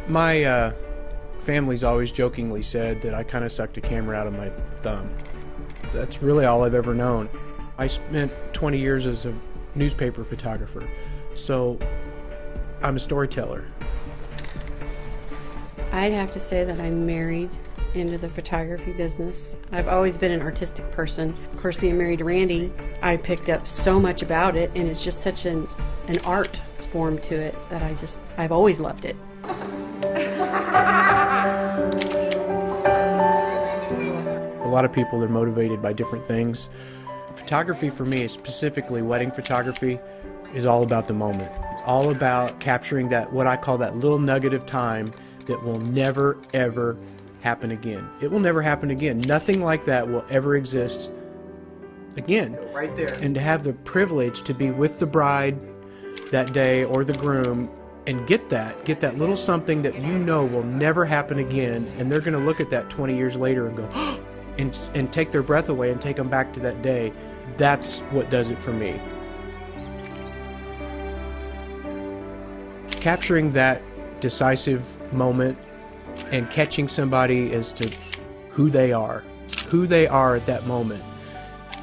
My family's always jokingly said that I kind of sucked a camera out of my thumb. That's really all I've ever known. I spent 20 years as a newspaper photographer, so I'm a storyteller. I'd have to say that I'm married into the photography business. I've always been an artistic person. Of course, being married to Randy, I picked up so much about it, and it's just such an art form to it that I've always loved it. A lot of people are motivated by different things. Photography for me, specifically wedding photography, is all about the moment. It's all about capturing that, what I call that little nugget of time that will never, ever happen again. It will never happen again. Nothing like that will ever exist again. Right there. And to have the privilege to be with the bride that day or the groom and get that little something that you know will never happen again, and they're going to look at that 20 years later and go, oh, and take their breath away and take them back to that day. That's what does it for me. Capturing that decisive moment and catching somebody as to who they are at that moment,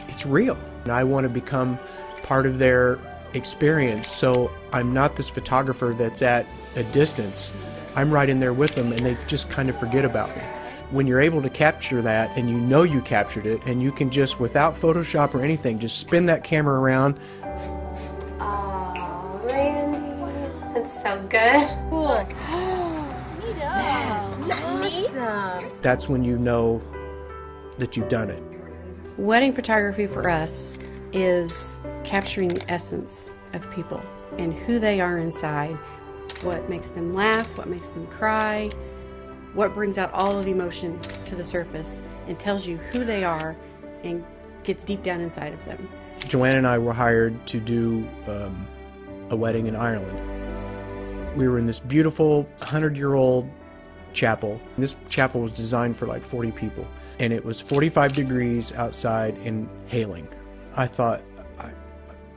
it's real. And I want to become part of their experience, so I'm not this photographer that's at a distance. I'm right in there with them, and they just kind of forget about me. When you're able to capture that, and you know you captured it, and you can just, without Photoshop or anything, just spin that camera around. Oh, Randy, that's so good. Cool. That's when you know that you've done it. Wedding photography for us is capturing the essence of people and who they are inside, what makes them laugh, what makes them cry, what brings out all of the emotion to the surface and tells you who they are and gets deep down inside of them. Joanne and I were hired to do a wedding in Ireland. We were in this beautiful 100-year-old chapel. This chapel was designed for like 40 people, and it was 45 degrees outside and hailing. I thought,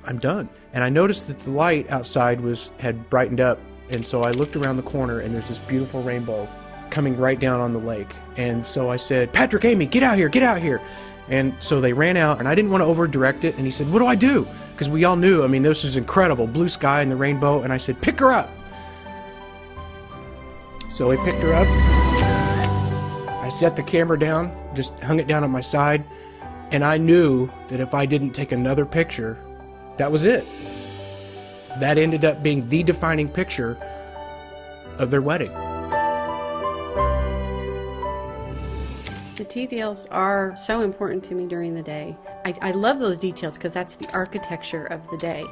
I'm done. And I noticed that the light outside had brightened up, and so I looked around the corner, and there's this beautiful rainbow coming right down on the lake. And so I said, Patrick, Amy, get out here, get out here. And so they ran out, and I didn't want to over-direct it, and he said, what do I do? Because we all knew, I mean, this was incredible, blue sky and the rainbow, and I said, pick her up. So I picked her up, I set the camera down, just hung it down on my side, and I knew that if I didn't take another picture, that was it. That ended up being the defining picture of their wedding. The details are so important to me during the day. I love those details because that's the architecture of the day.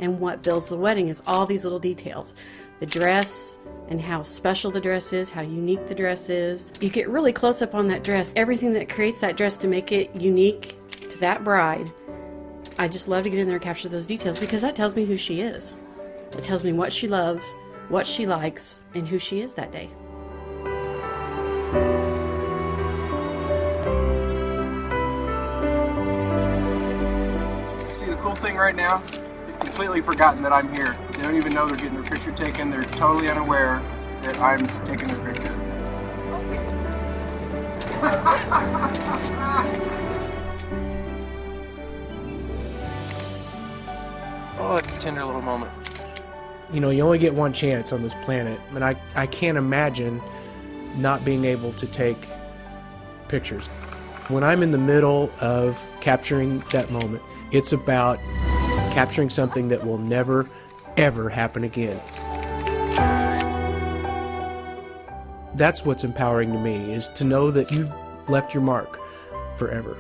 And what builds a wedding is all these little details. The dress and how special the dress is, how unique the dress is. You get really close up on that dress. Everything that creates that dress to make it unique to that bride. I just love to get in there and capture those details because that tells me who she is. It tells me what she loves, what she likes, and who she is that day. See, the cool thing right now, they've completely forgotten that I'm here. They don't even know they're getting their picture taken. They're totally unaware that I'm taking their picture. Oh, it's a tender little moment. You know, you only get one chance on this planet, and I can't imagine not being able to take pictures. When I'm in the middle of capturing that moment, it's about capturing something that will never, ever happen again. That's what's empowering to me, is to know that you've left your mark forever.